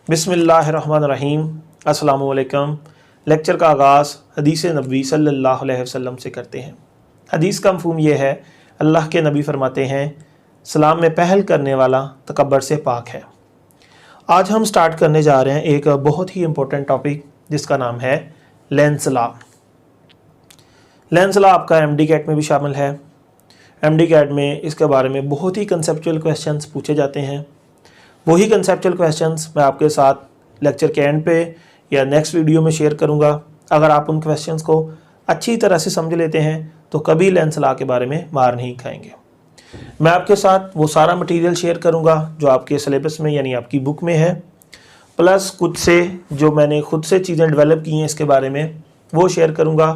बिस्मिल्लाहिर्रहमानिर्रहीम। अस्सलामु अलैकुम। लेक्चर का आगाज़ हदीस नबी सल्लल्लाहु अलैहि वसल्लम से करते हैं। हदीस का मफ़हूम ये है, अल्लाह के नबी फरमाते हैं, सलाम में पहल करने वाला तकब्बर से पाक है। आज हम स्टार्ट करने जा रहे हैं एक बहुत ही इम्पोर्टेंट टॉपिक जिसका नाम है लेंस लॉ। लेंस लॉ आपका MD कैट में भी शामिल है। MD कैट में इसके बारे में बहुत ही कंसेप्चुअल क्वेश्चंस पूछे जाते हैं। वही कंसेप्चुअल क्वेश्चंस मैं आपके साथ लेक्चर के एंड पे या नेक्स्ट वीडियो में शेयर करूंगा। अगर आप उन क्वेश्चंस को अच्छी तरह से समझ लेते हैं तो कभी लेंस लॉ के बारे में मार नहीं खाएंगे। मैं आपके साथ वो सारा मटेरियल शेयर करूंगा जो आपके सिलेबस में यानी आपकी बुक में है, प्लस कुछ से जो मैंने खुद से चीज़ें डेवलप की हैं इसके बारे में वो शेयर करूँगा।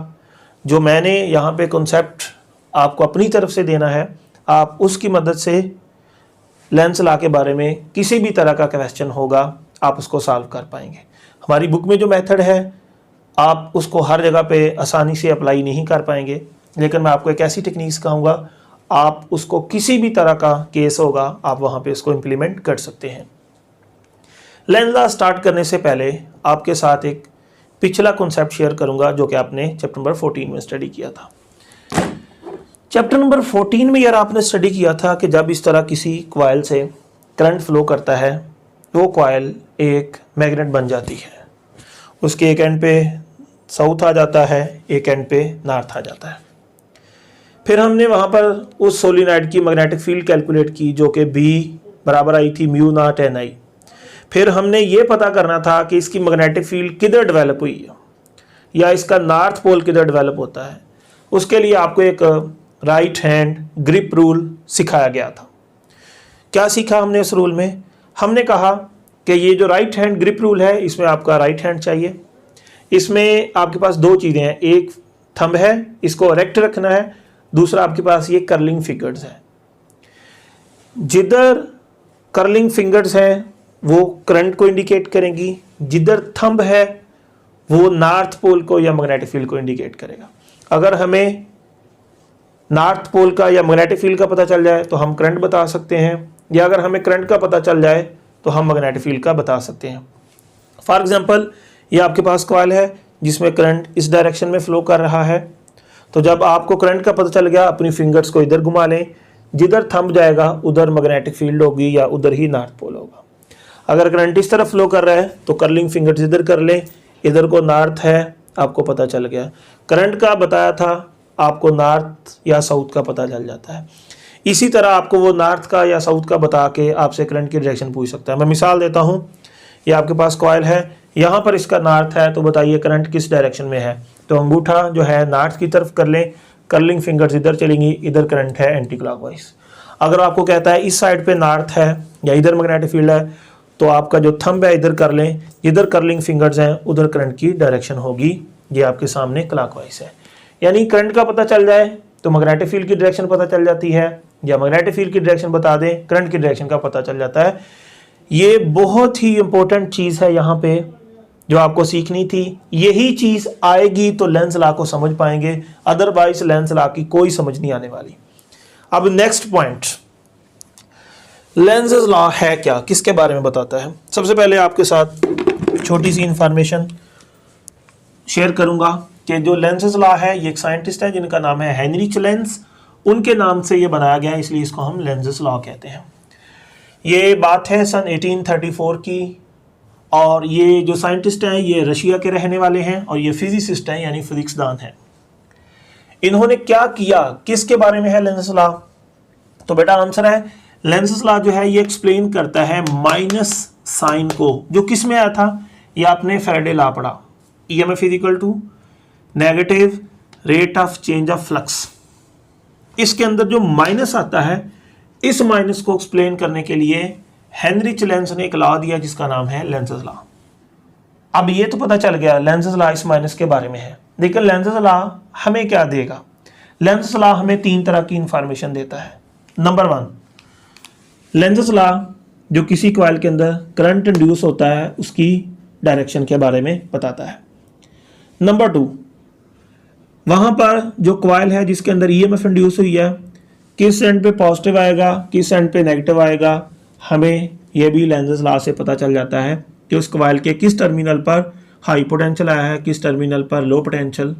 जो मैंने यहाँ पे कॉन्सेप्ट आपको अपनी तरफ से देना है, आप उसकी मदद से लेंस लॉ के बारे में किसी भी तरह का क्वेश्चन होगा आप उसको सॉल्व कर पाएंगे। हमारी बुक में जो मेथड है आप उसको हर जगह पे आसानी से अप्लाई नहीं कर पाएंगे, लेकिन मैं आपको एक ऐसी टेक्निक्स कहूँगा आप उसको किसी भी तरह का केस होगा आप वहाँ पे इसको इम्प्लीमेंट कर सकते हैं। लेंस लॉ स्टार्ट करने से पहले आपके साथ एक पिछला कॉन्सेप्ट शेयर करूँगा जो कि आपने चैप्टर नंबर 14 में स्टडी किया था। चैप्टर नंबर 14 में यार आपने स्टडी किया था कि जब इस तरह किसी कॉइल से करंट फ्लो करता है वो कॉइल एक मैग्नेट बन जाती है। उसके एक एंड पे साउथ आ जाता है, एक एंड पे नॉर्थ आ जाता है। फिर हमने वहाँ पर उस सोलिनॉइड की मैग्नेटिक फील्ड कैलकुलेट की जो कि B बराबर आई थी म्यू नॉट NI। फिर हमने ये पता करना था कि इसकी मैग्नेटिक फील्ड किधर डेवलप हुई है या इसका नॉर्थ पोल किधर डेवलप होता है। उसके लिए आपको एक राइट हैंड ग्रिप रूल सिखाया गया था। क्या सीखा हमने इस रूल में? हमने कहा कि ये जो राइट हैंड ग्रिप रूल है इसमें आपका राइट हैंड चाहिए। इसमें आपके पास दो चीज़ें हैं, एक थंब है इसको रेक्ट रखना है, दूसरा आपके पास ये कर्लिंग फिंगर्स है। जिधर कर्लिंग फिंगर्स है वो करंट को इंडिकेट करेंगी, जिधर थंब है वो नॉर्थ पोल को या मैग्नेटिक फील्ड को इंडिकेट करेगा। अगर हमें नॉर्थ पोल का या मैग्नेटिक फील्ड का पता चल जाए तो हम करंट बता सकते हैं, या अगर हमें करंट का पता चल जाए तो हम मैग्नेटिक फील्ड का बता सकते हैं। फॉर एग्जांपल ये आपके पास कॉइल है जिसमें करंट इस डायरेक्शन में फ्लो कर रहा है। तो जब आपको करंट का पता चल गया अपनी फिंगर्स को इधर घुमा लें, जिधर थंब जाएगा उधर मैग्नेटिक फील्ड होगी या उधर ही नॉर्थ पोल होगा। अगर करंट इस तरफ फ्लो कर रहा है तो कर्लिंग फिंगर्स इधर कर लें, इधर को नॉर्थ है, आपको पता चल गया। करंट का बताया था आपको नॉर्थ या साउथ का पता चल जाता है। इसी तरह आपको वो नॉर्थ का या साउथ का बता के आपसे करंट की डायरेक्शन पूछ सकता है। मैं मिसाल देता हूँ, ये आपके पास कॉइल है, यहाँ पर इसका नॉर्थ है, तो बताइए करंट किस डायरेक्शन में है। तो अंगूठा जो है नॉर्थ की तरफ कर लें, कर्लिंग फिंगर्स इधर चलेंगी, इधर करंट है एंटी क्लॉकवाइज। अगर आपको कहता है इस साइड पे नॉर्थ है या इधर मैग्नेटिक फील्ड है तो आपका जो थंब है इधर कर लें, जिधर कर्लिंग फिंगर्स हैं उधर करंट की डायरेक्शन होगी। ये आपके सामने क्लॉकवाइज है। यानी करंट का पता चल जाए तो मैग्नेटिक फील्ड की डायरेक्शन पता चल जाती है, या मैग्नेटिक फील्ड की डायरेक्शन बता दें करंट की डायरेक्शन का पता चल जाता है। ये बहुत ही इंपॉर्टेंट चीज़ है यहाँ पे जो आपको सीखनी थी। यही चीज़ आएगी तो लेंस लॉ को समझ पाएंगे, अदरवाइज लेंस लॉ की कोई समझ नहीं आने वाली। अब नेक्स्ट पॉइंट, लेंस लॉ है क्या, किसके बारे में बताता है। सबसे पहले आपके साथ छोटी सी इंफॉर्मेशन शेयर करूंगा कि जो लेंस लॉ है ये एक साइंटिस्ट है जिनका नाम है हेनरिच लेंस। उनके नाम से ये बनाया गया है इसलिए इसको हम लेंस लॉ कहते हैं। ये बात है सन 1834 की, और ये जो साइंटिस्ट हैं ये रशिया के रहने वाले हैं और ये फिजिसिस्ट हैं यानी फिजिक्सदान हैं। इन्होंने क्या किया, किसके बारे में है लेंस लॉ? तो बेटा आंसर है लेंस लॉ जो है ये एक्सप्लेन करता है माइनस साइन को, जो किस में आया था, ये आपने फैराडे लॉ पढ़ा, EMF equal to negative rate of change of flux. इसके अंदर जो माइनस आता है इस माइनस को एक्सप्लेन करने के लिए हेनरिच लेंस ने एक लॉ दिया जिसका नाम है लेंस लॉ। अब ये तो पता चल गया लेंस लॉ इस माइनस के बारे में है, लेकिन लेंस लॉ हमें क्या देगा? लेंस लॉ हमें तीन तरह की इंफॉर्मेशन देता है। नंबर 1, लेंस लॉ जो किसी कॉइल के अंदर करंट इंड्यूस होता है उसकी डायरेक्शन के बारे में बताता है। नंबर 2, वहाँ पर जो कॉइल है जिसके अंदर EMF इंड्यूस हुई है किस एंड पे पॉजिटिव आएगा किस एंड पे नेगेटिव आएगा, हमें यह भी लेंस लॉ से पता चल जाता है कि उस कॉइल के किस टर्मिनल पर हाई पोटेंशियल आया है, किस टर्मिनल पर लो पोटेंशियल।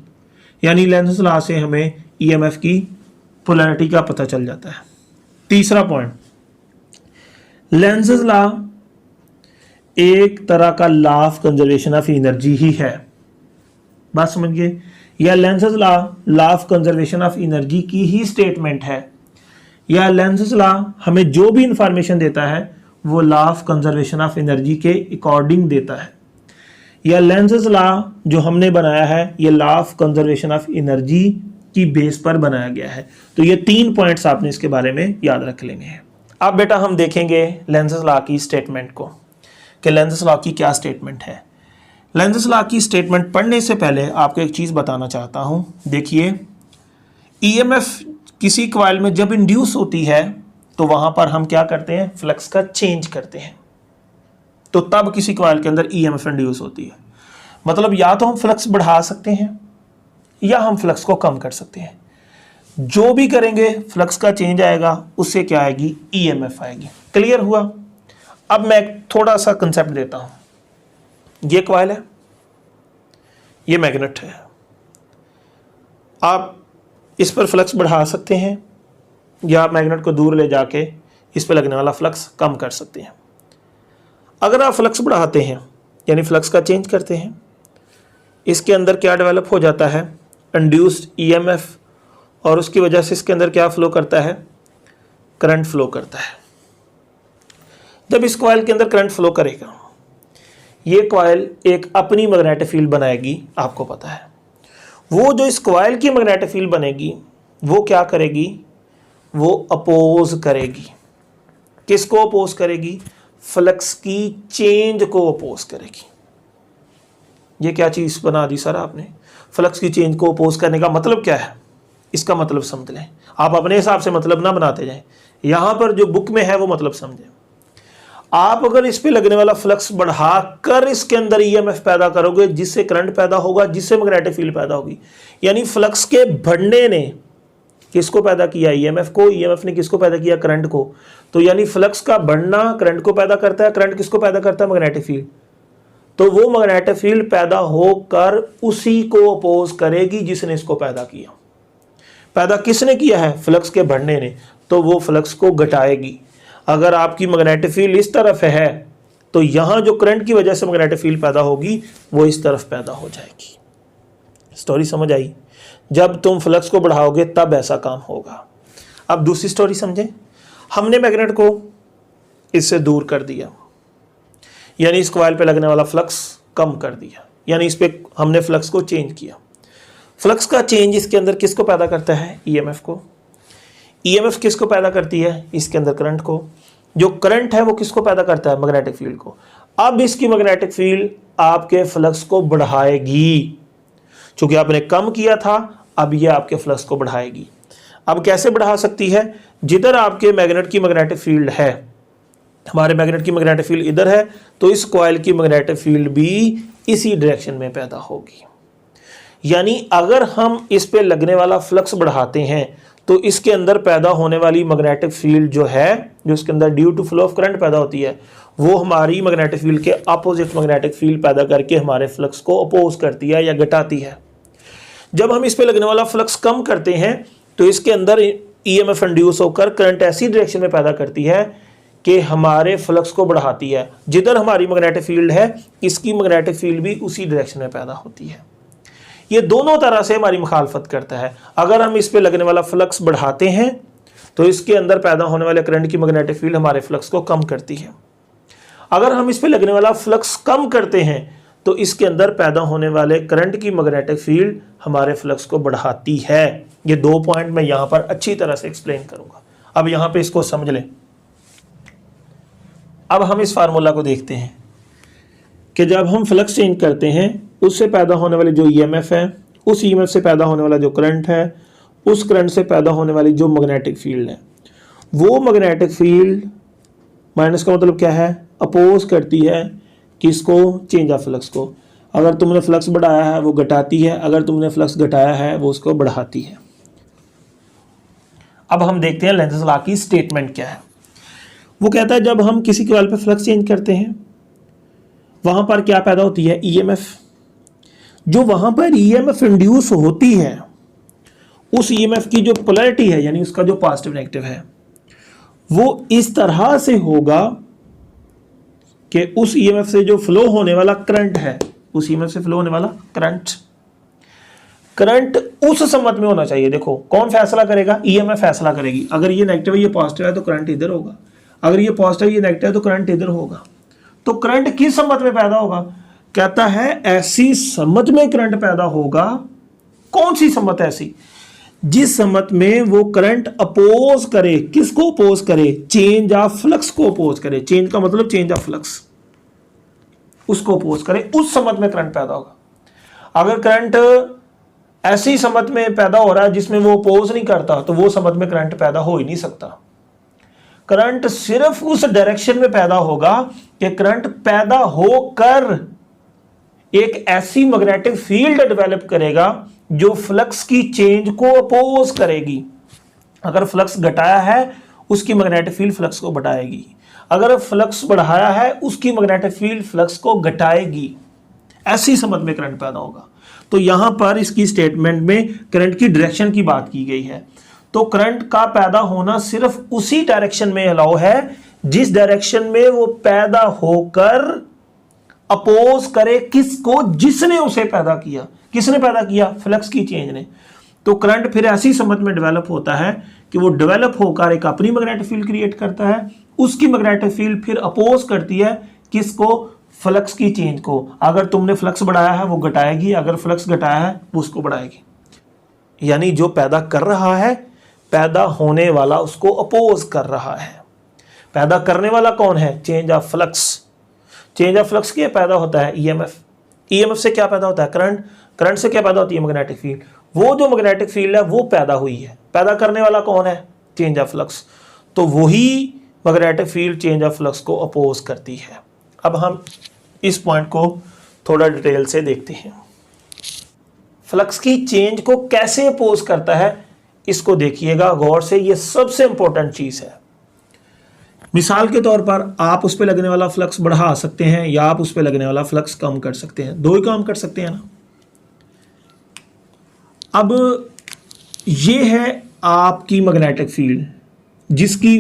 यानी लेंज़ लॉ से हमें ईएमएफ की पोलैरिटी का पता चल जाता है। तीसरा पॉइंट, लेंज़ लॉ एक तरह का law of conservation of energy ही है। बात समझिए, यह Lenz law of conservation of energy की ही स्टेटमेंट है। यह लेंज़ लॉ हमें जो भी इंफॉर्मेशन देता है वो law of conservation of energy के अकॉर्डिंग देता है। यह लेंज़ लॉ जो हमने बनाया है ये law of conservation of energy की बेस पर बनाया गया है। तो ये 3 पॉइंट्स आपने इसके बारे में याद रख लेने हैं। अब बेटा हम देखेंगे लेंज़ लॉ की स्टेटमेंट को कि लेंज़ लॉ की क्या स्टेटमेंट है। लेंज़ लॉ की स्टेटमेंट पढ़ने से पहले आपको एक चीज़ बताना चाहता हूँ। देखिए, ईएमएफ किसी कॉइल में जब इंड्यूस होती है तो वहाँ पर हम क्या करते हैं, फ्लक्स का चेंज करते हैं। तो तब किसी कॉइल के अंदर ईएमएफ इंड्यूस होती है। मतलब या तो हम फ्लक्स बढ़ा सकते हैं या हम फ्लक्स को कम कर सकते हैं। जो भी करेंगे फ्लक्स का चेंज आएगा, उससे क्या आएगी, ईएमएफ आएगी। क्लियर हुआ। अब मैं थोड़ा सा कंसेप्ट देता हूं। ये कॉइल है, ये मैग्नेट है। आप इस पर फ्लक्स बढ़ा सकते हैं या मैग्नेट को दूर ले जाके इस पर लगने वाला फ्लक्स कम कर सकते हैं। अगर आप फ्लक्स बढ़ाते हैं यानी फ्लक्स का चेंज करते हैं, इसके अंदर क्या डेवलप हो जाता है, इंड्यूस्ड ईएमएफ, और उसकी वजह से इसके अंदर क्या फ्लो करता है, करंट फ्लो करता है। जब इस कॉइल के अंदर करंट फ्लो करेगा, ये कॉइल एक अपनी मैग्नेटिक फील्ड बनाएगी। आपको पता है वो जो इस कॉइल की मैग्नेटिक फील्ड बनेगी वो क्या करेगी, वो अपोज करेगी। किसको अपोज करेगी, फ्लक्स की चेंज को अपोज करेगी। ये क्या चीज बना दी सर आपने, फ्लक्स की चेंज को अपोज करने का मतलब क्या है, इसका मतलब समझ लें। आप अपने हिसाब से मतलब ना बनाते जाएं, यहां पर जो बुक में है वो मतलब समझें। आप अगर इस पे लगने वाला फ्लक्स बढ़ाकर इसके अंदर ईएमएफ पैदा करोगे, जिससे करंट पैदा होगा, जिससे मैग्नेटिक फील्ड पैदा होगी। यानी फ्लक्स के बढ़ने ने किसको पैदा किया, ईएमएफ को। ईएमएफ ने किसको पैदा किया, करंट को। तो यानी फ्लक्स का बढ़ना करंट को पैदा करता है, करंट किसको पैदा करता है, मैग्नेटिक फील्ड। तो वो मैग्नेटिक फील्ड पैदा होकर उसी को अपोज करेगी जिसने इसको पैदा किया। पैदा किसने किया है, फ्लक्स के बढ़ने ने, तो वो फ्लक्स को घटाएगी। अगर आपकी मैग्नेटिक फील्ड इस तरफ है तो यहां जो करंट की वजह से मैग्नेटिक फील्ड पैदा होगी वो इस तरफ पैदा हो जाएगी। स्टोरी समझ आई। जब तुम फ्लक्स को बढ़ाओगे तब ऐसा काम होगा। अब दूसरी स्टोरी समझें। हमने मैग्नेट को इससे दूर कर दिया, यानी इस कॉइल पे लगने वाला फ्लक्स कम कर दिया, यानी इस पे हमने फ्लक्स को चेंज किया। फ्लक्स का चेंज इसके अंदर किसको पैदा करता है, ईएमएफ को। ईएमएफ किसको पैदा करती है, इसके अंदर करंट को। जो करंट है वो किसको पैदा करता है, मैग्नेटिक फील्ड को। अब इसकी मैग्नेटिक फील्ड आपके फ्लक्स को बढ़ाएगी। चूंकि आपने कम किया था, अब ये आपके फ्लक्स को बढ़ाएगी। अब कैसे बढ़ा सकती है, जिधर आपके मैग्नेट की मैग्नेटिक फील्ड है, हमारे मैग्नेट की मैग्नेटिक फील्ड इधर है, तो इस कॉइल की मैग्नेटिक फील्ड भी इसी डायरेक्शन में पैदा होगी। यानी अगर हम इस पे लगने वाला फ्लक्स बढ़ाते हैं तो इसके अंदर पैदा होने वाली मैग्नेटिक फील्ड जो है, जो इसके अंदर due to flow of current पैदा होती है, वो हमारी मैग्नेटिक फील्ड के अपोजिट मैग्नेटिक फील्ड पैदा करके हमारे फ्लक्स को अपोज करती है या घटाती है। जब हम इस पे लगने वाला फ्लक्स कम करते हैं तो इसके अंदर ईएमएफ इंड्यूस होकर करंट ऐसी डायरेक्शन में पैदा करती है कि हमारे फ्लक्स को बढ़ाती है। जिधर हमारी मैग्नेटिक फील्ड है, इसकी मैग्नेटिक फील्ड भी उसी डायरेक्शन में पैदा होती है। ये दोनों तरह से हमारी मुखालफत करता है। अगर हम इस पे लगने वाला फ्लक्स बढ़ाते हैं तो इसके अंदर पैदा होने वाले करंट की मैग्नेटिक फील्ड हमारे फ्लक्स को कम करती है। अगर हम इस पे लगने वाला फ्लक्स कम करते हैं तो इसके अंदर पैदा होने वाले करंट की मैग्नेटिक फील्ड हमारे फ्लक्स को बढ़ाती है। ये 2 पॉइंट मैं यहां पर अच्छी तरह से एक्सप्लेन करूंगा। अब यहां पे इसको समझ लें। अब हम इस फार्मूला को देखते हैं कि जब हम फ्लक्स चेंज करते हैं, उससे पैदा होने वाली जो ईएमएफ है, उस ईएमएफ से पैदा होने वाला जो करंट है, उस करंट से पैदा होने वाली जो मैग्नेटिक फील्ड है, वो मैग्नेटिक फील्ड माइनस का मतलब क्या है, अपोज करती है किसको, चेंज ऑफ फ्लक्स को। अगर तुमने फ्लक्स बढ़ाया है वो घटाती है, अगर तुमने फ्लक्स घटाया है वो उसको बढ़ाती है। अब हम देखते हैं लेंज़ लॉ की स्टेटमेंट क्या है। वो कहता है जब हम किसी कॉइल पे फ्लक्स चेंज करते हैं, वहां पर क्या पैदा होती है, ईएमएफ। जो वहां पर ईएमएफ इंड्यूस होती है, उस ईएमएफ की जो पोलैरिटी है, यानी उसका जो पॉजिटिव नेगेटिव है, वो इस तरह से होगा कि उस ईएमएफ से जो फ्लो होने वाला करंट है, उस ईएमएफ से फ्लो होने वाला करंट उस सम्मत में होना चाहिए। देखो कौन फैसला करेगा, ईएमएफ फैसला करेगी। अगर ये नेगेटिव है ये पॉजिटिव है तो करंट इधर होगा, अगर ये पॉजिटिव ये नेगेटिव है तो करंट इधर होगा। तो करंट किस सम्मत में पैदा होगा, कहता है ऐसी सम्मत में करंट पैदा होगा। कौन सी सम्मत ऐसी, जिस सम्मत में वो करंट अपोज करे, किसको अपोज करे, चेंज ऑफ फ्लक्स को अपोज करे। चेंज का मतलब चेंज ऑफ फ्लक्स, उसको अपोज करे, उस सम्मत में करंट पैदा होगा। अगर करंट ऐसी सम्मत में पैदा हो रहा है जिसमें वो अपोज नहीं करता, तो वो सम्मत में करंट पैदा हो ही नहीं सकता। करंट सिर्फ उस डायरेक्शन में पैदा होगा कि करंट पैदा होकर एक ऐसी मैग्नेटिक फील्ड डेवलप करेगा जो फ्लक्स की चेंज को अपोज करेगी। अगर फ्लक्स घटाया है उसकी मैग्नेटिक फील्ड फ्लक्स को बढ़ाएगी, अगर फ्लक्स बढ़ाया है उसकी मैग्नेटिक फील्ड फ्लक्स को घटाएगी। ऐसी समझ में करंट पैदा होगा। तो यहां पर इसकी स्टेटमेंट में करंट की डायरेक्शन की बात की गई है। तो करंट का पैदा होना सिर्फ उसी डायरेक्शन में अलाउ है जिस डायरेक्शन में वो पैदा होकर अपोज करे किसको, जिसने उसे पैदा किया। किसने पैदा किया, फ्लक्स की चेंज ने। तो करंट फिर ऐसी समझ में डेवलप होता है कि वो डेवलप होकर एक अपनी मैग्नेटिक फील्ड क्रिएट करता है, उसकी मैग्नेटिक फील्ड फिर अपोज करती है किसको, फ्लक्स की चेंज को। अगर तुमने फ्लक्स बढ़ाया है वो घटाएगी, अगर फ्लक्स घटाया है वो उसको बढ़ाएगी। यानी जो पैदा कर रहा है, पैदा होने वाला उसको अपोज कर रहा है। पैदा करने वाला कौन है, change of flux. Change of flux क्या पैदा होता है, ईएमएफ। ईएमएफ से क्या पैदा होता है, करंट। करंट से क्या पैदा होती है, मैग्नेटिक फील्ड। वो जो मैग्नेटिक फील्ड है वो पैदा हुई है, पैदा करने वाला कौन है, चेंज ऑफ फ्लक्स। तो वही magnetic field change of flux को अपोज करती है। अब हम इस पॉइंट को थोड़ा डिटेल से देखते हैं। फ्लक्स की चेंज को कैसे अपोज करता है इसको देखिएगा गौर से, ये सबसे इंपॉर्टेंट चीज है। मिसाल के तौर पर आप उस पर लगने वाला फ्लक्स बढ़ा सकते हैं या आप उस पर लगने वाला फ्लक्स कम कर सकते हैं, दो ही काम कर सकते हैं ना। अब ये है आपकी मैग्नेटिक फील्ड जिसकी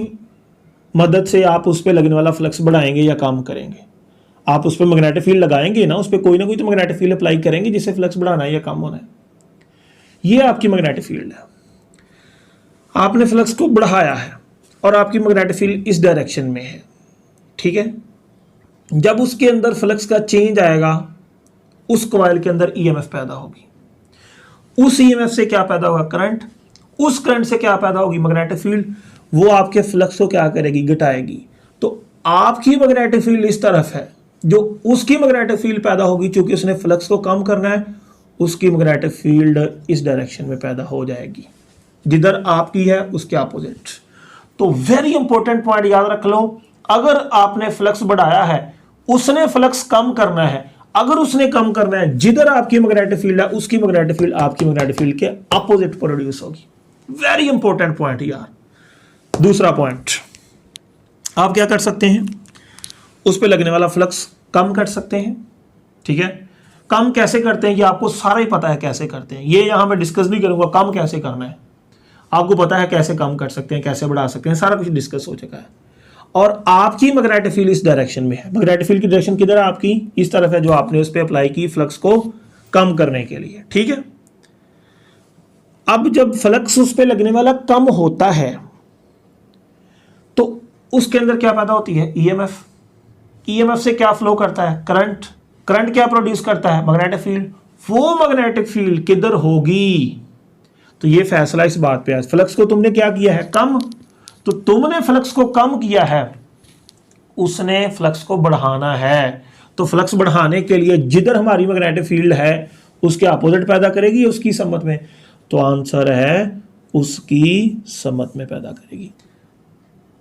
मदद से आप उस पर लगने वाला फ्लक्स बढ़ाएंगे या कम करेंगे। आप उस पर मैग्नेटिक फील्ड लगाएंगे ना, उस पर कोई ना कोई तो मैग्नेटिक फील्ड अप्लाई करेंगे जिससे फ्लक्स बढ़ाना है या कम होना है। ये आपकी मैग्नेटिक फील्ड है। आपने फ्लक्स को बढ़ाया है और आपकी मैग्नेटिक फील्ड इस डायरेक्शन में है, ठीक है। जब उसके अंदर फ्लक्स का चेंज आएगा उस कॉइल के अंदर ईएमएफ पैदा होगी। उस ईएमएफ से क्या पैदा होगा, करंट। उस करंट से क्या पैदा होगी, मैग्नेटिक फील्ड। वो आपके फ्लक्स को क्या करेगी, घटाएगी। तो आपकी मैग्नेटिक फील्ड इस तरफ है, जो उसकी मैग्नेटिक फील्ड पैदा होगी क्योंकि उसने फ्लक्स को कम करना है, उसकी मैग्नेटिक फील्ड इस डायरेक्शन में पैदा हो जाएगी जिधर आपकी है उसके अपोजिट। तो वेरी इंपॉर्टेंट पॉइंट याद रख लो, अगर आपने फ्लक्स बढ़ाया है उसने फ्लक्स कम करना है, अगर उसने कम करना है जिधर आपकी मैग्नेटिक फील्ड है उसकी मैग्नेटिक फील्ड आपकी मैग्नेटिक फील्ड के अपोजिट प्रोड्यूस होगी। वेरी इंपॉर्टेंट पॉइंट यार। दूसरा पॉइंट, आप क्या कर सकते हैं, उस पर लगने वाला फ्लक्स कम कर सकते हैं, ठीक है। कम कैसे करते हैं ये आपको सारा ही पता है कैसे करते हैं, ये यहां मैं डिस्कस नहीं करूंगा। कम कैसे करना है आपको पता है, कैसे कम कर सकते हैं, कैसे बढ़ा सकते हैं, सारा कुछ डिस्कस हो चुका है। और आपकी मैग्नेटिक फील्ड इस डायरेक्शन में है। मैग्नेटिक फील्ड की डायरेक्शन किधर है, आपकी इस तरफ है, जो आपने उस पर अप्लाई की फ्लक्स को कम करने के लिए, ठीक है। अब जब फ्लक्स उस पर लगने वाला कम होता है तो उसके अंदर क्या पैदा होती है, ईएमएफ। ईएमएफ से क्या फ्लो करता है, करंट। करंट क्या प्रोड्यूस करता है, मैग्नेटिक फील्ड। वो मैग्नेटिक फील्ड किधर होगी, तो ये फैसला इस बात पे है। फ्लक्स को तुमने क्या किया है, कम, तो तुमने फ्लक्स को कम किया है, उसने फ्लक्स को बढ़ाना है। तो फ्लक्स बढ़ाने के लिए जिधर हमारी मैग्नेटिक फील्ड है उसके अपोजिट पैदा करेगी, उसकी सम्मत में। तो आंसर है उसकी सम्मत में पैदा करेगी।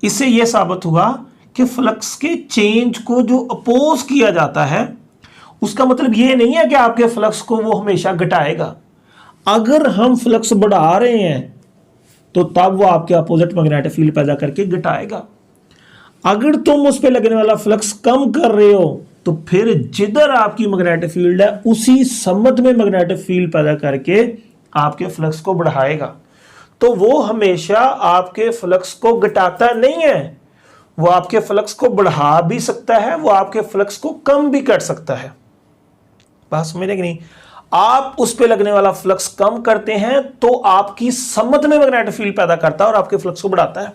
इससे यह साबित हुआ कि फ्लक्स के चेंज को जो अपोज किया जाता है उसका मतलब यह नहीं है कि आपके फ्लक्स को वो हमेशा घटाएगा। अगर हम फ्लक्स बढ़ा रहे हैं तो तब वो आपके अपोजिट मैग्नेटिक फील्ड पैदा करके घटाएगा। अगर तुम उस पर लगने वाला फ्लक्स कम कर रहे हो तो फिर जिधर आपकी मैग्नेटिक फील्ड है उसी सम्मत में मैग्नेटिक फील्ड पैदा करके आपके फ्लक्स को बढ़ाएगा। तो वो हमेशा आपके फ्लक्स को घटाता नहीं है, वो आपके फ्लक्स को बढ़ा भी सकता है, वो आपके फ्लक्स को कम भी कर सकता है। बात समझे कि नहीं? आप उस पे लगने वाला फ्लक्स कम करते हैं तो आपकी सम्मत में मैग्नेटिक फील्ड पैदा करता है और आपके फ्लक्स को बढ़ाता है।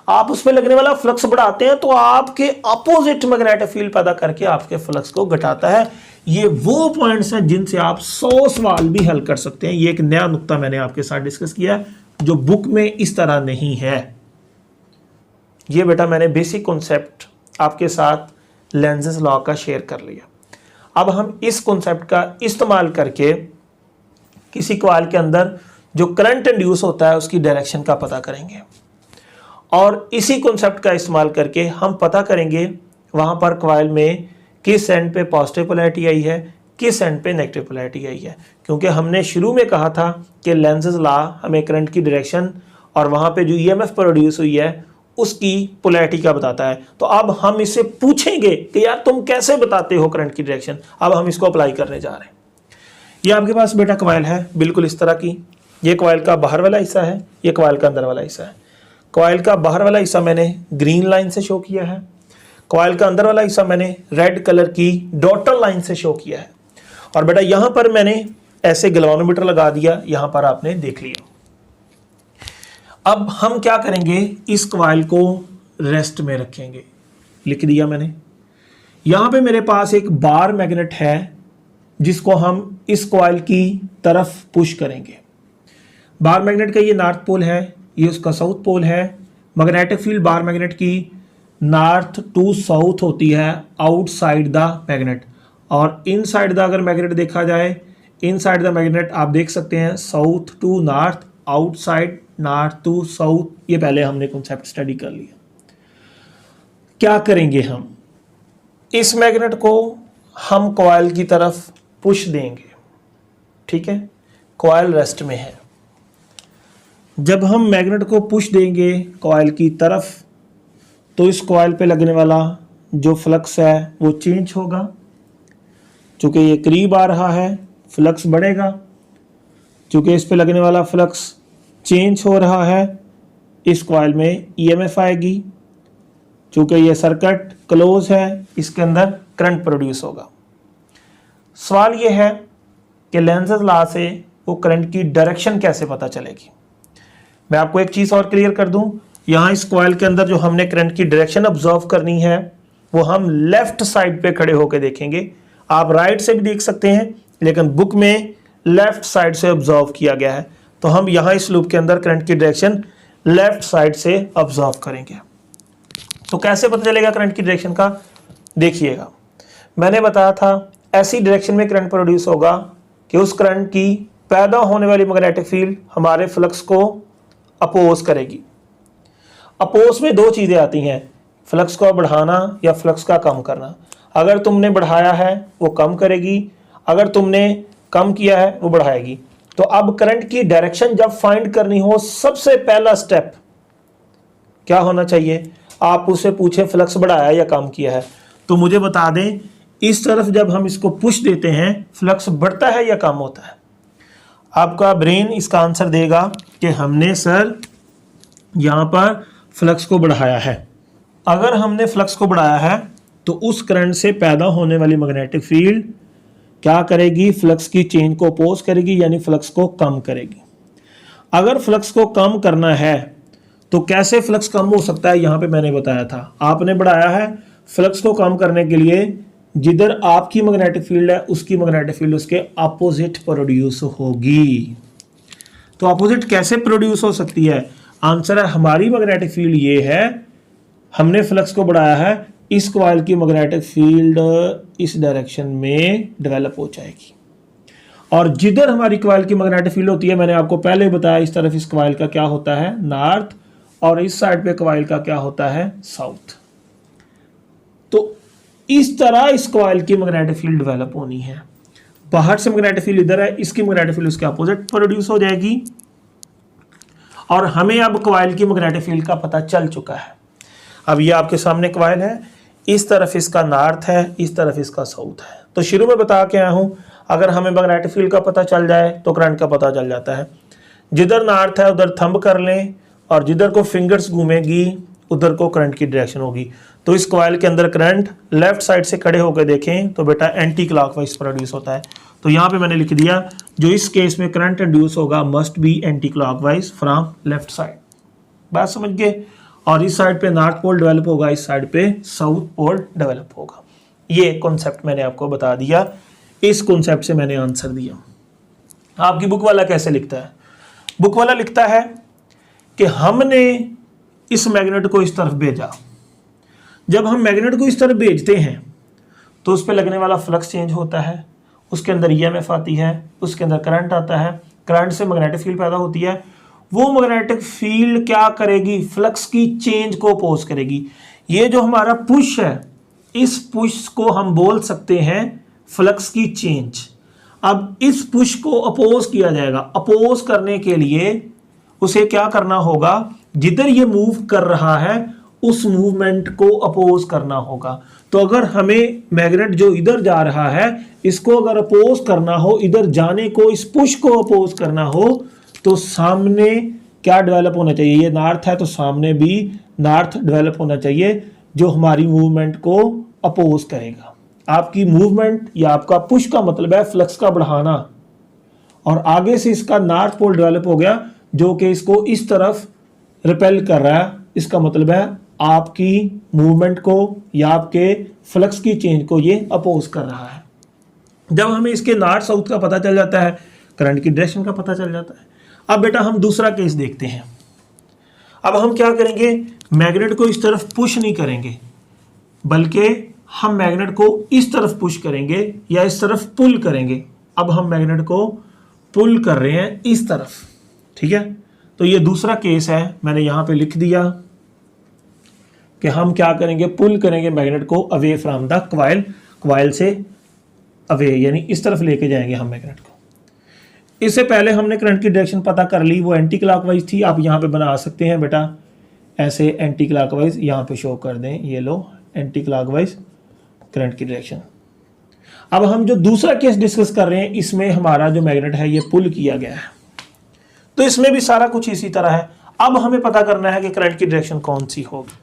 आप उस पे लगने वाला फ्लक्स बढ़ाते हैं तो आपके अपोजिट मैग्नेटिक फील्ड पैदा करके आपके फ्लक्स को घटाता है। ये वो पॉइंट्स हैं जिनसे आप 100 सवाल भी हल कर सकते हैं। ये एक नया नुक्ता मैंने आपके साथ डिस्कस किया जो बुक में इस तरह नहीं है। ये बेटा मैंने बेसिक कॉन्सेप्ट आपके साथ लेंजेस लॉ का शेयर कर लिया। अब हम इस कॉन्सेप्ट का इस्तेमाल करके किसी कॉइल के अंदर जो करंट इंड्यूस होता है उसकी डायरेक्शन का पता करेंगे, और इसी कॉन्सेप्ट का इस्तेमाल करके हम पता करेंगे वहां पर कॉइल में किस एंड पे पॉजिटिव पोलैरिटी आई है, किस एंड पे नेगेटिव पोलैरिटी आई है। क्योंकि हमने शुरू में कहा था कि लेंजेस लॉ हमें करंट की डायरेक्शन और वहां पे जो ईएमएफ प्रोड्यूस हुई है उसकी पोलैरिटी का बताता है। तो अब हम इससे पूछेंगे कि यार तुम कैसे बताते हो करंट की डायरेक्शन। अब हम इसको अप्लाई करने जा रहे हैं। ये आपके पास बेटा कॉइल है बिल्कुल इस तरह की। ये कॉइल का बाहर वाला हिस्सा है, ये कॉइल का अंदर वाला हिस्सा है। कॉइल का बाहर वाला हिस्सा मैंने ग्रीन लाइन से शो किया है, कॉइल का अंदर वाला हिस्सा मैंने रेड कलर की डॉटर लाइन से शो किया है। और बेटा यहां पर मैंने ऐसे गैल्वेनोमीटर लगा दिया, यहां पर आपने देख लिया। अब हम क्या करेंगे, इस कॉइल को रेस्ट में रखेंगे। लिख दिया मैंने। यहां पे मेरे पास एक बार मैग्नेट है जिसको हम इस कॉइल की तरफ पुश करेंगे। बार मैग्नेट का ये नॉर्थ पोल है, ये उसका साउथ पोल है। मैग्नेटिक फील्ड बार मैग्नेट की नॉर्थ टू साउथ होती है आउटसाइड द मैग्नेट, और इनसाइड द अगर मैग्नेट देखा जाए, इनसाइड द मैग्नेट आप देख सकते हैं south to north, outside north to south. ये पहले हमने कॉन्सेप्ट स्टडी कर लिया। क्या करेंगे, हम इस मैग्नेट को हम कॉइल की तरफ पुश देंगे। ठीक है, कॉइल रेस्ट में है। जब हम मैग्नेट को पुश देंगे कॉइल की तरफ तो इस कॉइल पे लगने वाला जो फ्लक्स है वो चेंज होगा। चूंकि ये करीब आ रहा है फ्लक्स बढ़ेगा, चूंकि इस पे लगने वाला फ्लक्स चेंज हो रहा है इस कॉइल में ईएमएफ आएगी। चूंकि ये सर्किट क्लोज है इसके अंदर करंट प्रोड्यूस होगा। सवाल ये है कि लेंजेस लॉ से वो करंट की डायरेक्शन कैसे पता चलेगी। मैं आपको एक चीज़ और क्लियर कर दूं, यहाँ इस कॉइल के अंदर जो हमने करंट की डायरेक्शन ऑब्जर्व करनी है वो हम लेफ्ट साइड पे खड़े होकर देखेंगे। आप राइट से भी देख सकते हैं लेकिन बुक में लेफ्ट साइड से ऑब्जर्व किया गया है, तो हम यहाँ इस लूप के अंदर करंट की डायरेक्शन लेफ्ट साइड से ऑब्जर्व करेंगे। तो कैसे पता चलेगा करंट की डायरेक्शन का, देखिएगा मैंने बताया था ऐसी डायरेक्शन में करंट प्रोड्यूस होगा कि उस करंट की पैदा होने वाली मैग्नेटिक फील्ड हमारे फ्लक्स को अपोज करेगी। अपोज में दो चीज़ें आती हैं, फ्लक्स को बढ़ाना या फ्लक्स का कम करना। अगर तुमने बढ़ाया है वो कम करेगी, अगर तुमने कम किया है वो बढ़ाएगी। तो अब करंट की डायरेक्शन जब फाइंड करनी हो सबसे पहला स्टेप क्या होना चाहिए, आप उससे पूछे फ्लक्स बढ़ाया या कम किया है, तो मुझे बता दें इस तरफ जब हम इसको पुश देते हैं फ्लक्स बढ़ता है या कम होता है। आपका ब्रेन इसका आंसर देगा कि हमने सर यहाँ पर फ्लक्स को बढ़ाया है। अगर हमने फ्लक्स को बढ़ाया है तो उस करंट से पैदा होने वाली मैग्नेटिक फील्ड क्या करेगी, फ्लक्स की चेंज को अपोज करेगी, यानी फ्लक्स को कम करेगी। अगर फ्लक्स को कम करना है तो कैसे फ्लक्स कम हो सकता है, यहाँ पे मैंने बताया था। आपने बढ़ाया है, फ्लक्स को कम करने के लिए जिधर आपकी मैग्नेटिक फील्ड है उसकी मैग्नेटिक फील्ड उसके अपोजिट प्रोड्यूस होगी। तो अपोजिट कैसे प्रोड्यूस हो सकती है, आंसर है हमारी मैग्नेटिक फील्ड ये है, हमने फ्लक्स को बढ़ाया है, इस कॉइल की मैग्नेटिक फील्ड इस डायरेक्शन में डेवलप हो जाएगी। और जिधर हमारी कॉइल की मैग्नेटिक फील्ड होती है, मैंने आपको पहले बताया इस तरफ इस कॉइल का क्या होता है नॉर्थ, और इस साइड पे कॉइल का क्या होता है साउथ। तो इस तरह इस कॉइल की मैग्नेटिक फील्ड डेवलप होनी है। बाहर से मैग्नेटिक फील्ड इधर है, इसकी मैग्नेटिक फील्ड उसके अपोजिट प्रोड्यूस हो जाएगी। और हमें अब कॉइल की मैग्नेटिक फील्ड का पता चल चुका है। अब ये आपके सामने कॉइल है, इस तरफ इसका नॉर्थ है, इस तरफ इसका साउथ है। तो शुरू में बता के आया हूँ, अगर हमें मैग्नेटिक फील्ड का पता चल जाए तो करंट का पता चल जाता है। जिधर नॉर्थ है उधर थंब कर लें और जिधर को फिंगर्स घूमेगी उधर को करंट की डायरेक्शन होगी। तो इस कॉइल के अंदर करंट लेफ्ट साइड से खड़े होकर देखें तो बेटा एंटी क्लॉकवाइज प्रोड्यूस होता है। तो यहाँ पे मैंने लिख दिया जो इस केस में करंट इंड्यूस होगा must be anti clockwise from left side. बात समझ गए। और इस साइड पे नॉर्थ पोल डेवलप होगा, इस साइड पे साउथ पोल डेवलप होगा। ये कॉन्सेप्ट मैंने आपको बता दिया, इस कॉन्सेप्ट से मैंने आंसर दिया। आपकी बुक वाला कैसे लिखता है? बुक वाला लिखता है कि हमने इस मैग्नेट को इस तरफ भेजा। जब हम मैग्नेट को इस तरफ भेजते हैं तो उस पर लगने वाला फ्लक्स चेंज होता है, उसके अंदर ईएमएफ आती है, उसके अंदर करंट आता है, करंट से मैग्नेटिक फील्ड पैदा होती है। वो मैग्नेटिक फील्ड क्या करेगी? फ्लक्स की चेंज को अपोज करेगी। ये जो हमारा पुश है, इस पुश को हम बोल सकते हैं फ्लक्स की चेंज। अब इस पुश को अपोज किया जाएगा। अपोज करने के लिए उसे क्या करना होगा? जिधर ये मूव कर रहा है उस मूवमेंट को अपोज करना होगा। तो अगर हमें मैग्नेट जो इधर जा रहा है इसको अगर अपोज करना हो, इधर जाने को, इस पुश को अपोज करना हो, तो सामने क्या डेवलप होना चाहिए? ये नॉर्थ है तो सामने भी नॉर्थ डेवलप होना चाहिए जो हमारी मूवमेंट को अपोज करेगा। आपकी मूवमेंट या आपका पुश का मतलब है फ्लक्स का बढ़ाना, और आगे से इसका नॉर्थ पोल डेवलप हो गया जो कि इसको इस तरफ रिपेल कर रहा है। इसका मतलब है आपकी मूवमेंट को या आपके फ्लक्स की चेंज को ये अपोज कर रहा है। जब हमें इसके नॉर्थ साउथ का पता चल जाता है, करंट की डायरेक्शन का पता चल जाता है। अब बेटा हम दूसरा केस देखते हैं। अब हम क्या करेंगे? मैग्नेट को इस तरफ पुश नहीं करेंगे, बल्कि हम मैग्नेट को इस तरफ पुश करेंगे या इस तरफ पुल करेंगे। अब हम मैग्नेट को पुल कर रहे हैं इस तरफ, ठीक है। तो ये दूसरा केस है, मैंने यहाँ पे लिख दिया कि हम क्या करेंगे? पुल करेंगे मैग्नेट को away from the coil, coil से अवे, यानी इस तरफ लेके जाएंगे हम मैग्नेट को। इससे पहले हमने करंट की डायरेक्शन पता कर ली, वो एंटी क्लॉकवाइज थी। आप यहाँ पे बना सकते हैं बेटा ऐसे एंटी क्लॉकवाइज, यहाँ पे शो कर दें, ये लो एंटी क्लॉकवाइज करंट की डायरेक्शन। अब हम जो दूसरा केस डिस्कस कर रहे हैं, इसमें हमारा जो मैग्नेट है ये पुल किया गया है, तो इसमें भी सारा कुछ इसी तरह है। अब हमें पता करना है कि करंट की डायरेक्शन कौन सी होगी।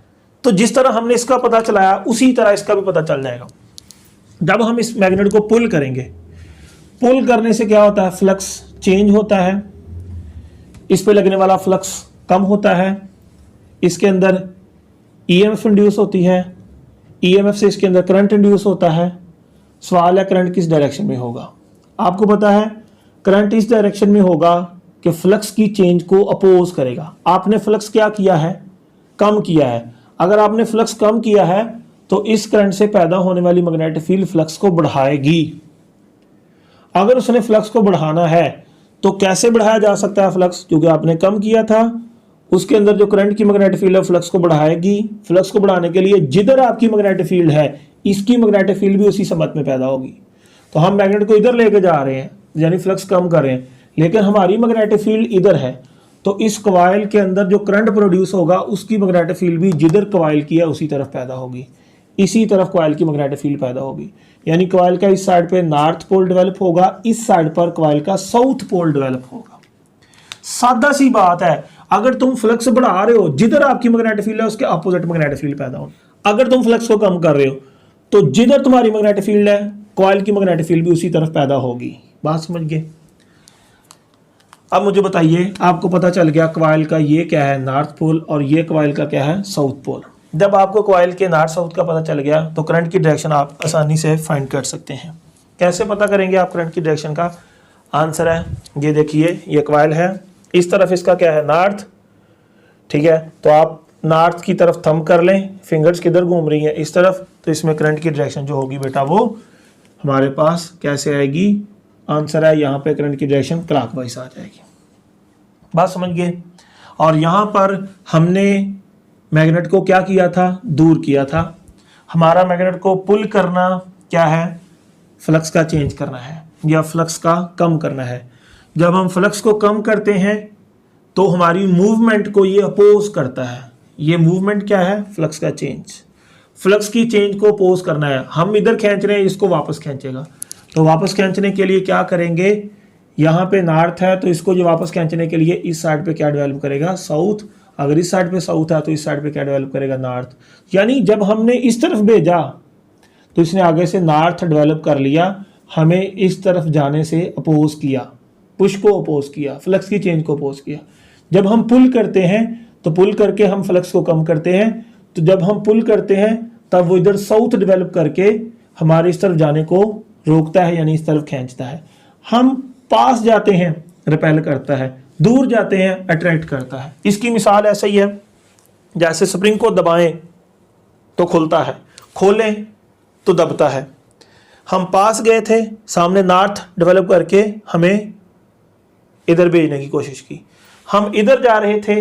तो जिस तरह हमने इसका पता चलाया उसी तरह इसका भी पता चल जाएगा। जब हम इस मैग्नेट को पुल करेंगे, पुल करने से क्या होता है? फ्लक्स चेंज होता है, इस पे लगने वाला फ्लक्स कम होता है, इसके अंदर ईएमएफ इंड्यूस होती है, ईएमएफ से इसके अंदर करंट इंड्यूस होता है। सवाल है करंट किस डायरेक्शन में होगा? आपको पता है करंट इस डायरेक्शन में होगा कि फ्लक्स की चेंज को अपोज करेगा। आपने फ्लक्स क्या किया है? कम किया है। अगर आपने फ्लक्स कम किया है तो इस करंट से पैदा होने वाली मैग्नेटिक फील्ड फ्लक्स को बढ़ाएगी। अगर उसने फ्लक्स को बढ़ाना है तो कैसे बढ़ाया जा सकता है फ्लक्स? क्योंकि आपने कम किया था, उसके अंदर जो करंट की मैग्नेटिक फील्ड है फ्लक्स को बढ़ाएगी। फ्लक्स को बढ़ाने के लिए जिधर आपकी मैग्नेटिक फील्ड है इसकी मैग्नेटिक फील्ड भी उसी समत में पैदा होगी। तो हम मैग्नेट को इधर लेके जा रहे हैं, यानी फ्लक्स कम कर रहे हैं, लेकिन हमारी मैग्नेटिक फील्ड इधर है, तो इस कॉइल के अंदर जो करंट प्रोड्यूस होगा उसकी मैग्नेटिक फील्ड भी जिधर कॉइल की है उसी तरफ पैदा होगी, इसी तरफ कॉइल की मैग्नेटिक फील्ड पैदा होगी। यानी कॉइल का इस साइड पे नॉर्थ पोल डेवलप होगा, इस साइड पर कॉइल का साउथ पोल डेवलप होगा। सादा सी बात है। अगर तुम फ्लक्स बढ़ा रहे हो, जिधर आपकी मैग्नेटिक फील्ड है उसके अपोजिट मैग्नेटिक फील्ड पैदा हो। अगर तुम फ्लक्स को कम कर रहे हो तो जिधर तुम्हारी मैग्नेटिक फील्ड है कॉइल की मैग्नेटिक फील्ड भी उसी तरफ पैदा होगी। बात समझ गए? अब मुझे बताइए, आपको पता चल गया कॉइल का ये क्या है? नॉर्थ पोल, और ये कॉइल का क्या है? South pole. जब आपको कॉइल के नॉर्थ साउथ का पता चल गया तो करंट की डायरेक्शन आप आसानी से फाइंड कर सकते हैं। कैसे पता करेंगे आप करंट की डायरेक्शन का? आंसर है ये देखिए, ये कॉइल है, इस तरफ इसका क्या है? नॉर्थ, ठीक है। तो आप नॉर्थ की तरफ थंब कर लें, फिंगर्स किधर घूम रही हैं? इस तरफ। तो इसमें करंट की डायरेक्शन जो होगी बेटा वो हमारे पास कैसे आएगी? आंसर है यहाँ पे करंट की डायरेक्शन क्लॉकवाइज आ जाएगी। बात समझ गए? और यहाँ पर हमने मैग्नेट को क्या किया था? दूर किया था। हमारा मैग्नेट को पुल करना क्या है? फ्लक्स का चेंज करना है या फ्लक्स का कम करना है। जब हम फ्लक्स को कम करते हैं तो हमारी मूवमेंट को ये अपोज करता है। ये मूवमेंट क्या है? फ्लक्स का चेंज। फ्लक्स की चेंज को अपोज करना है। हम इधर खींच रहे हैं, इसको वापस खींचेगा। तो वापस खींचने के लिए क्या करेंगे, यहाँ पे नॉर्थ है तो इसको जो वापस खींचने के लिए इस साइड पे क्या डेवलप करेगा, साउथ। अगर इस साइड पे साउथ है तो इस साइड पे क्या डेवलप करेगा, नॉर्थ। यानी जब हमने इस तरफ भेजा तो इसने आगे से नॉर्थ डेवलप कर लिया, हमें इस तरफ जाने से अपोज किया, पुश को अपोज किया, फ्लक्स की चेंज को अपोज किया। जब हम पुल करते हैं तो पुल करके हम फ्लक्स को कम करते हैं। तो जब हम पुल करते हैं तब वो इधर साउथ डेवलप करके हमारे इस तरफ जाने को रोकता है, यानी इस तरफ खींचता है। हम पास जाते हैं रिपेल करता है, दूर जाते हैं अट्रैक्ट करता है। इसकी मिसाल ऐसा ही है, जैसे स्प्रिंग को दबाएं तो खुलता है, खोलें तो दबता है। हम पास गए थे, सामने नॉर्थ डेवलप करके हमें इधर भेजने की कोशिश की। हम इधर जा रहे थे,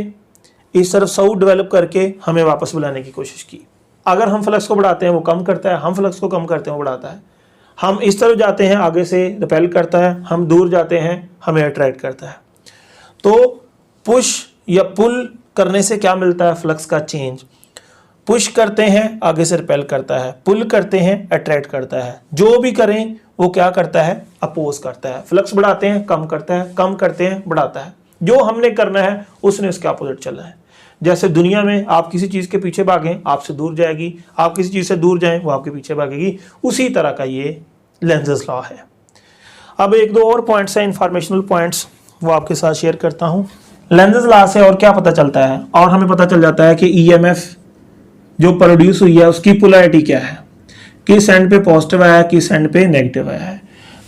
इस तरफ साउथ डेवलप करके हमें वापस बुलाने की कोशिश की। अगर हम फ्लक्स को बढ़ाते हैं वो कम करता है, हम फ्लक्स को कम करते हैं वो बढ़ाता है। हम इस तरफ जाते हैं, आगे से रिपेल करता है, हम दूर जाते हैं, हमें अट्रैक्ट करता है। तो पुश या पुल करने से क्या मिलता है, फ्लक्स का चेंज। पुश करते हैं आगे से रिपेल करता है, पुल करते हैं अट्रैक्ट करता है। जो भी करें वो क्या करता है, अपोज करता है। फ्लक्स बढ़ाते हैं कम करता है, कम करते हैं बढ़ाता है। जो हमने करना है उसने उसके अपोजिट चलना है। जैसे दुनिया में आप किसी चीज़ के पीछे भागें आपसे दूर जाएगी, आप किसी चीज़ से दूर जाएं वो आपके पीछे भागेगी। उसी तरह का ये लेंजेस लॉ है। अब एक दो और पॉइंट्स हैं, इंफॉर्मेशनल पॉइंट्स, वो आपके साथ शेयर करता हूँ। लेंजेस लॉ से और क्या पता चलता है, और हमें पता चल जाता है कि ईएमएफ जो प्रोड्यूस हुई है उसकी पोलैरिटी क्या है, किस एंड पे पॉजिटिव आया है, किस एंड पे नेगेटिव आया है।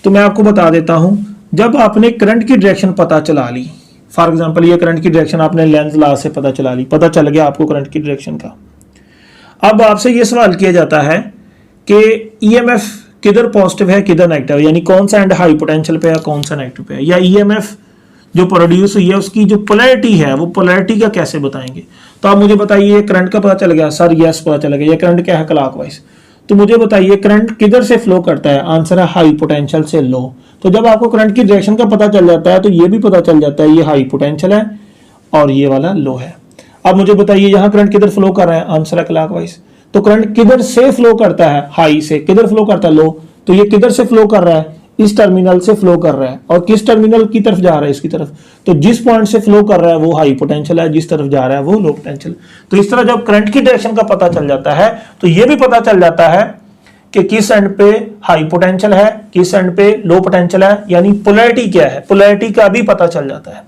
तो मैं आपको बता देता हूं, जब आपने करंट की डायरेक्शन पता चला ली, फॉर एग्जांपल ये करंट की डायरेक्शन आपने लेंज लॉ से पता चला ली, पता चल गया आपको करंट की डायरेक्शन का। अब आपसे ये सवाल किया जाता है कि ईएमएफ किधर पॉजिटिव है किधर नेगेटिव है, यानी कौन सा एंड हाई पोटेंशियल पे है कौन सा नेगेटिव पे है, या ईएमएफ जो प्रोड्यूस हुई है उसकी जो पोलैरिटी है वो पोलैरिटी का कैसे बताएंगे। तो आप मुझे बताइए, करंट का पता चल गया सर, यस पता चल गया, ये करंट क्या है, क्लॉकवाइज। तो मुझे बताइए करंट किधर से फ्लो करता है, आंसर है हाई पोटेंशियल से लो। तो जब आपको करंट की डायरेक्शन का पता चल जाता है तो ये भी पता चल जाता है ये हाई पोटेंशियल है और ये वाला लो है। अब मुझे बताइए यहाँ करंट किधर फ्लो कर रहा है, आंसर है क्लॉकवाइज। तो करंट किधर से फ्लो करता है, हाई से, किधर फ्लो करता है, लो। तो ये किधर से फ्लो कर रहा है, इस टर्मिनल से फ्लो कर रहा है, और किस टर्मिनल की तरफ जा रहा है, इसकी तरफ। तो जिस पॉइंट से फ्लो कर रहा है वो हाई पोटेंशियल है, जिस तरफ जा रहा है वो लो पोटेंशियल। तो इस तरह जब करंट की डायरेक्शन का पता चल जाता है तो ये भी पता चल जाता है कि किस एंड पे हाई पोटेंशियल है, किस एंड पे लो पोटेंशियल है, यानी पोलैरिटी क्या है, पोलैरिटी का भी पता चल जाता है।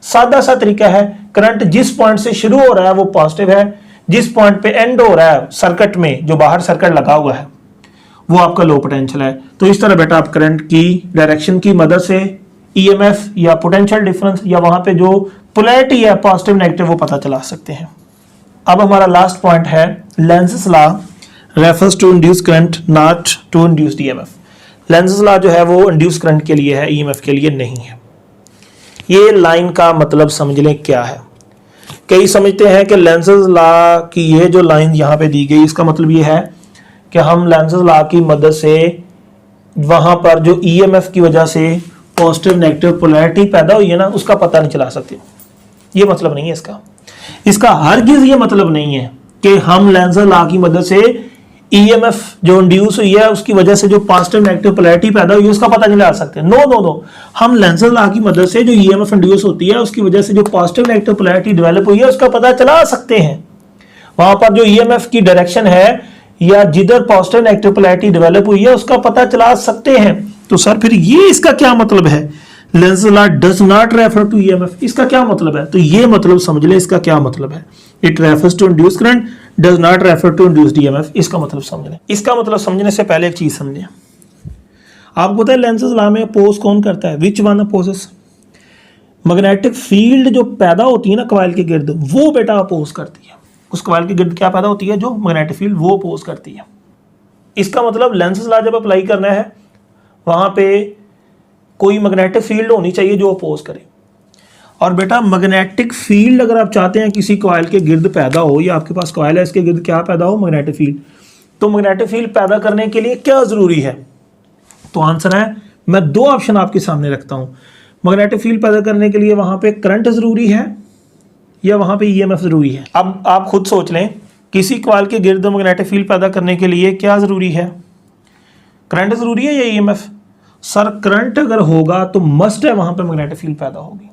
सादा सा तरीका है, करंट जिस पॉइंट से शुरू हो रहा है वो पॉजिटिव है, जिस पॉइंट पे एंड हो रहा है सर्किट में, जो बाहर सर्किट लगा हुआ है, वो आपका लो पोटेंशियल है। तो इस तरह बेटा आप करंट की डायरेक्शन की मदद से ईएमएफ या पोटेंशियल डिफरेंस या वहां पे जो पोलैरिटी है पॉजिटिव नेगेटिव वो पता चला सकते हैं। अब हमारा लास्ट पॉइंट है, Lenz's law refers to induce current not to induced EMF. Lenz's law जो है वो इंड्यूस करंट के लिए है, ईएमएफ के लिए नहीं है। ये लाइन का मतलब समझ लें क्या है। कई समझते हैं कि लेंजेस लॉ की ये जो लाइन यहाँ पे दी गई इसका मतलब ये है कि हम लेंजेस लॉ की मदद से वहां पर जो ईएमएफ की वजह से पॉजिटिव नेगेटिव पोलैरिटी पैदा हुई है ना उसका पता नहीं चला सकते। ये मतलब नहीं है इसका हरगिज ये मतलब नहीं है कि हम लेंजेस लॉ की मदद से ईएमएफ जो इंड्यूस हुई है उसकी वजह से जो पॉजिटिव नेगेटिव पोलैरिटी पैदा हुई है उसका पता नहीं लगा सकते। नो, हम लेंजेस लॉ की मदद से जो ईएमएफ इंड्यूस होती है उसकी वजह से जो पॉजिटिव नेगेटिव पोलैरिटी डेवलप हुई है उसका पता चला सकते हैं। वहां पर जो ईएमएफ की डायरेक्शन है या जिधर पॉजिटिव नेगेटिव पोलैरिटी डेवलप हुई है उसका पता चला सकते हैं। तो सर फिर ये इसका क्या मतलब है, Lenz's law does not refer to EMF, इसका क्या मतलब है। तो ये मतलब समझ ले इसका क्या मतलब है, it refers to induce current does not refer to induced EMF. इसका मतलब समझ लें। इसका मतलब समझने से पहले एक चीज समझें। आपको पता है लेंजेस लॉ में अपोज कौन करता है, which one opposes. Magnetic field जो पैदा होती है ना कॉइल के गिर्द वो बेटा अपोज करती है। उस कॉइल के गिर्द क्या पैदा होती है, जो मैग्नेटिक फील्ड वो अपोज करती है। इसका मतलब लेंजेस लॉ जब अप्लाई करना है वहां पे कोई मैग्नेटिक फील्ड होनी चाहिए जो अपोज करे। और बेटा मैग्नेटिक फील्ड अगर आप चाहते हैं किसी कॉइल के गिर्द पैदा हो, या आपके पास कॉइल है इसके गिर्द क्या पैदा हो, मैग्नेटिक फील्ड, तो मैग्नेटिक फील्ड पैदा करने के लिए क्या जरूरी है। तो आंसर है, मैं दो ऑप्शन आपके सामने रखता हूं। मैग्नेटिक फील्ड पैदा करने के लिए वहां पे करंट जरूरी है या वहां पे ईएमएफ जरूरी है। अब आप खुद सोच लें किसी कॉइल के गिर्द मैग्नेटिक फील्ड पैदा करने के लिए क्या ज़रूरी है? करंट ज़रूरी है या ईएमएफ? सर करंट अगर होगा तो मस्ट है वहाँ पे मैग्नेटिक फील्ड पैदा होगी।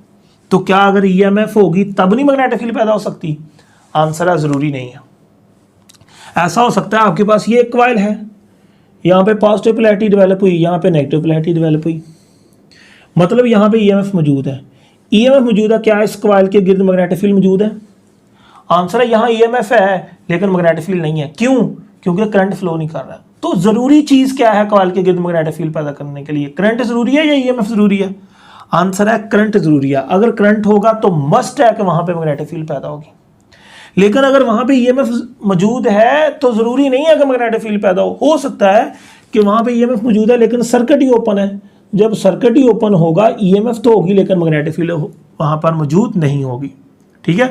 तो क्या अगर ईएमएफ होगी तब नहीं मैग्नेटिक फील्ड पैदा हो सकती? आंसर है ज़रूरी नहीं है। ऐसा हो सकता है आपके पास ये एक कॉइल है, यहाँ पे पॉजिटिव पोलैरिटी डेवलप हुई, यहाँ पे नेगेटिव पोलैरिटी डेवलप हुई, मतलब यहाँ पे ईएमएफ मौजूद है। ईएमएफ मौजूद है, क्या इस कॉइल के गिर्द मैग्नेटिक फील्ड मौजूद है? आंसर है यहाँ ईएमएफ है लेकिन मैग्नेटिक फील्ड नहीं है। क्यों? क्योंकि करंट फ्लो नहीं कर रहा है। तो ज़रूरी चीज़ क्या है कॉइल के गिर्द मैग्नेटिक फील्ड पैदा करने के लिए? करंट ज़रूरी है या ईएमएफ ज़रूरी है? आंसर है करंट ज़रूरी है। अगर करंट होगा तो मस्ट है कि वहाँ पे मैग्नेटिक फील्ड पैदा होगी, लेकिन अगर वहाँ पे ईएमएफ मौजूद है तो ज़रूरी नहीं है कि मैग्नेटिक फील्ड पैदा हो सकता है कि वहाँ पे ईएमएफ मौजूद है लेकिन सर्किट ही ओपन है। जब सर्किट ही ओपन होगा ईएमएफ तो होगी लेकिन मैग्नेटिक फील्ड वहाँ पर मौजूद नहीं होगी। ठीक है,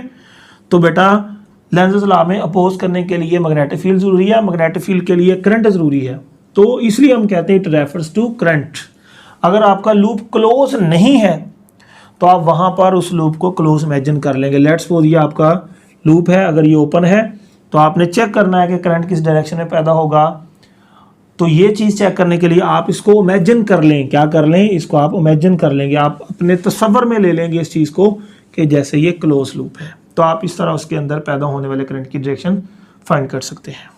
तो बेटा लेंज़ लॉ में अपोज करने के लिए मैग्नेटिक फील्ड ज़रूरी है, मैग्नेटिक फील्ड के लिए करंट ज़रूरी है, तो इसलिए हम कहते हैं इट रेफर्स टू करंट। अगर आपका लूप क्लोज नहीं है तो आप वहाँ पर उस लूप को क्लोज इमेजिन कर लेंगे। लेट्स सपोज ये आपका लूप है, अगर ये ओपन है तो आपने चेक करना है कि करंट किस डायरेक्शन में पैदा होगा। तो ये चीज़ चेक करने के लिए आप इसको इमेजिन कर लें। क्या कर लें? इसको आप इमेजिन कर लेंगे, आप अपने तसव्वुर में ले लेंगे इस चीज़ को कि जैसे ये क्लोज लूप है, तो आप इस तरह उसके अंदर पैदा होने वाले करंट की डायरेक्शन फाइंड कर सकते हैं।